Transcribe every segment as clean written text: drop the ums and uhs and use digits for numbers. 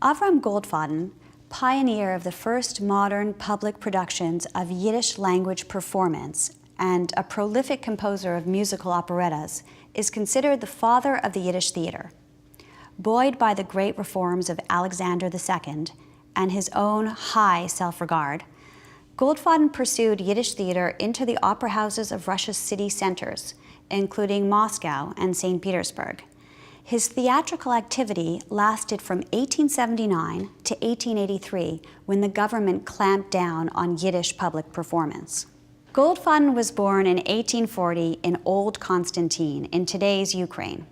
Avram Goldfaden, pioneer of the first modern public productions of Yiddish language performance and a prolific composer of musical operettas, is considered the father of the Yiddish theater. Buoyed by the great reforms of Alexander II and his own high self-regard, Goldfaden pursued Yiddish theater into the opera houses of Russia's city centers, including Moscow and St. Petersburg. His theatrical activity lasted from 1879 to 1883, when the government clamped down on Yiddish public performance. Goldfaden was born in 1840 in Old Constantine, in today's Ukraine.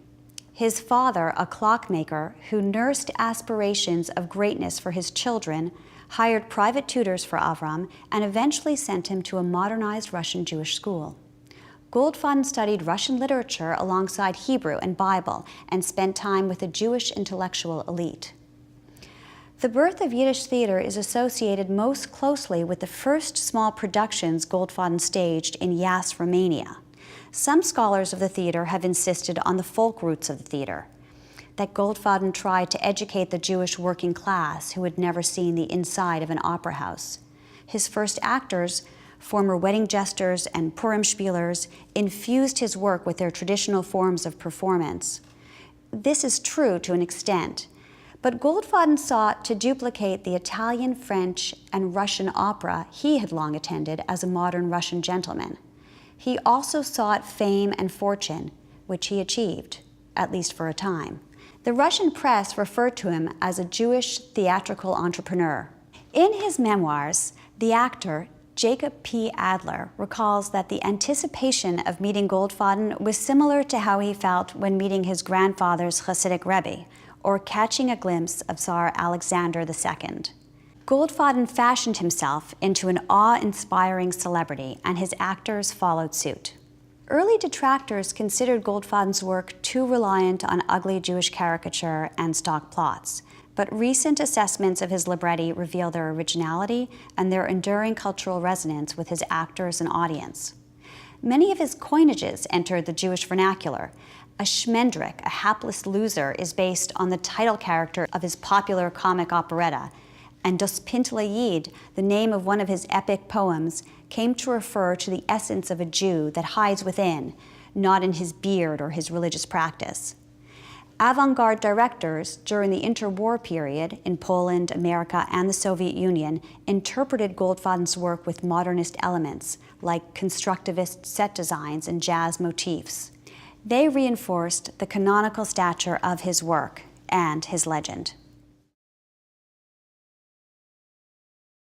His father, a clockmaker who nursed aspirations of greatness for his children, hired private tutors for Avram and eventually sent him to a modernized Russian Jewish school. Goldfaden studied Russian literature alongside Hebrew and Bible and spent time with the Jewish intellectual elite. The birth of Yiddish theater is associated most closely with the first small productions Goldfaden staged in Yas, Romania. Some scholars of the theater have insisted on the folk roots of the theater, that Goldfaden tried to educate the Jewish working class who had never seen the inside of an opera house. His first actors, former wedding jesters and Purim spielers, infused his work with their traditional forms of performance. This is true to an extent, but Goldfaden sought to duplicate the Italian, French, and Russian opera he had long attended as a modern Russian gentleman. He also sought fame and fortune, which he achieved, at least for a time. The Russian press referred to him as a Jewish theatrical entrepreneur. In his memoirs, the actor Jacob P. Adler recalls that the anticipation of meeting Goldfaden was similar to how he felt when meeting his grandfather's Hasidic Rebbe, or catching a glimpse of Tsar Alexander II. Goldfaden fashioned himself into an awe-inspiring celebrity, and his actors followed suit. Early detractors considered Goldfaden's work too reliant on ugly Jewish caricature and stock plots, but recent assessments of his libretti reveal their originality and their enduring cultural resonance with his actors and audience. Many of his coinages entered the Jewish vernacular. A Schmendrick, a hapless loser, is based on the title character of his popular comic operetta, and Das Pintle Yid, the name of one of his epic poems, came to refer to the essence of a Jew that hides within, not in his beard or his religious practice. Avant-garde directors during the interwar period in Poland, America, and the Soviet Union interpreted Goldfaden's work with modernist elements, like constructivist set designs and jazz motifs. They reinforced the canonical stature of his work and his legend.